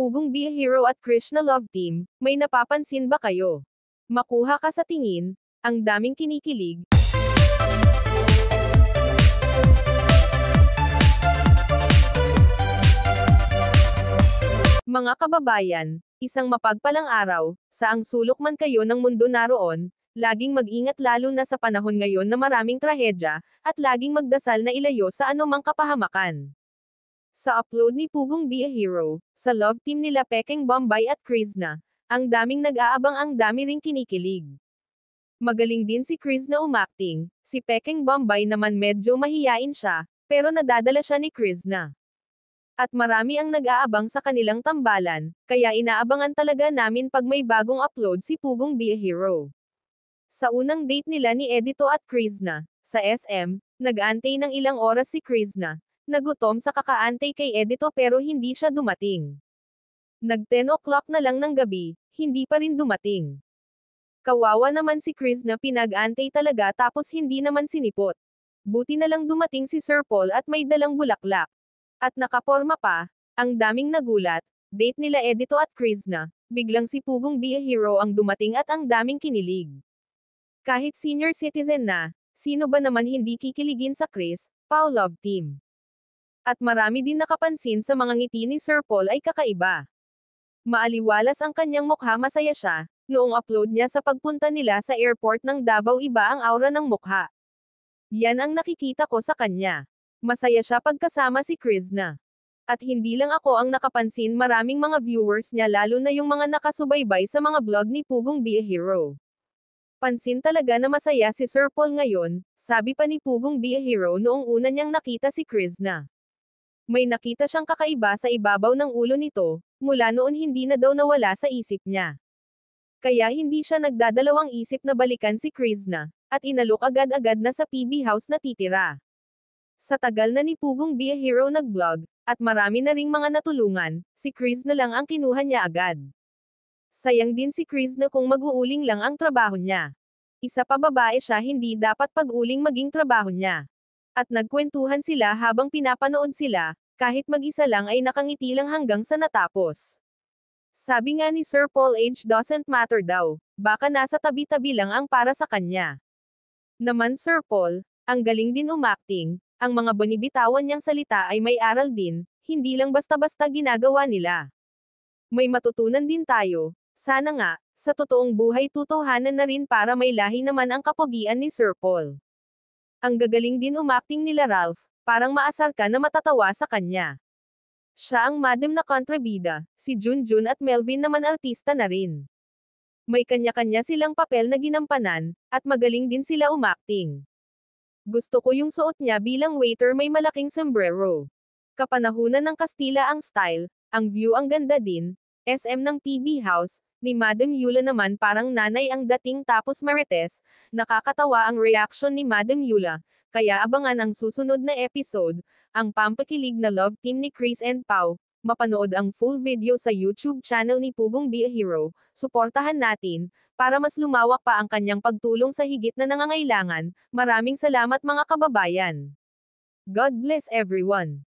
Pugong Be a Hero at Krishna Love Team, may napapansin ba kayo? Makuha ka sa tingin, ang daming kinikilig. Mga kababayan, isang mapagpalang araw, saang sulok man kayo ng mundo naroon, laging mag-ingat lalo na sa panahon ngayon na maraming trahedya, at laging magdasal na ilayo sa anumang kapahamakan. Sa upload ni Pugong Be a Hero, sa love team nila Pekeng Bombay at Krishna, ang daming nag-aabang, ang dami ring kinikilig. Magaling din si Krishna umacting, si Pekeng Bombay naman medyo mahiyain siya, pero nadadala siya ni Krishna. At marami ang nag-aabang sa kanilang tambalan, kaya inaabangan talaga namin pag may bagong upload si Pugong Be a Hero. Sa unang date nila ni Edito at Krishna, sa SM, nag-aantay ng ilang oras si Krishna. Nagutom sa kakaantay kay Edito pero hindi siya dumating. Nag 10 o'clock na lang ng gabi, hindi pa rin dumating. Kawawa naman si Krishna, pinag-antay talaga tapos hindi naman sinipot. Buti na lang dumating si Sir Paul at may dalang bulaklak. At nakaporma pa, ang daming nagulat, date nila Edito at Krishna, biglang si Pugong Be a Hero ang dumating at ang daming kinilig. Kahit senior citizen na, sino ba naman hindi kikiligin sa Chris, Pao Love Team? At marami din nakapansin sa mga ngiti ni Sir Paul ay kakaiba. Maaliwalas ang kanyang mukha, masaya siya, noong upload niya sa pagpunta nila sa airport ng Davao, iba ang aura ng mukha. Yan ang nakikita ko sa kanya. Masaya siya pagkasama si Krishna. At hindi lang ako ang nakapansin, maraming mga viewers niya lalo na yung mga nakasubaybay sa mga vlog ni Pugong Be a Hero. Pansin talaga na masaya si Sir Paul ngayon, sabi pa ni Pugong Be a Hero noong una niyang nakita si Krishna. May nakita siyang kakaiba sa ibabaw ng ulo nito, mula noon hindi na daw nawala sa isip niya. Kaya hindi siya nagdadalawang isip na balikan si Krishna, at inalok agad-agad na sa PB house na titira. Sa tagal na ni Pugong Be a Hero nag-vlog, at marami na ring mga natulungan, si Krishna lang ang kinuha niya agad. Sayang din si Krishna kung mag-uuling lang ang trabaho niya. Isa pa, babae siya, hindi dapat pag-uling maging trabaho niya. At nagkwentuhan sila habang pinapanood sila, kahit mag-isa lang ay nakangiti lang hanggang sa natapos. Sabi nga ni Sir Paul, age doesn't matter daw, baka nasa tabi-tabi lang ang para sa kanya. Naman Sir Paul, ang galing din umacting, ang mga binibitawan niyang salita ay may aral din, hindi lang basta-basta ginagawa nila. May matutunan din tayo, sana nga, sa totoong buhay tutuhanan na rin para may lahi naman ang kapugian ni Sir Paul. Ang gagaling din umacting nila Ralph, parang maasar ka na matatawa sa kanya. Siya ang madam na kontrabida, si Junjun at Melvin naman artista na rin. May kanya-kanya silang papel na ginampanan, at magaling din sila umacting. Gusto ko yung suot niya bilang waiter, may malaking sombrero. Kapanahunan ng Kastila ang style, ang view ang ganda din, SM ng PB House, ni Madam Yula naman parang nanay ang dating tapos marites, nakakatawa ang reaction ni Madam Yula, kaya abangan ang susunod na episode, ang pampakilig na love team ni Chris and Pao. Mapanood ang full video sa YouTube channel ni Pugong Be a Hero, suportahan natin, para mas lumawak pa ang kanyang pagtulong sa higit na nangangailangan. Maraming salamat mga kababayan. God bless everyone.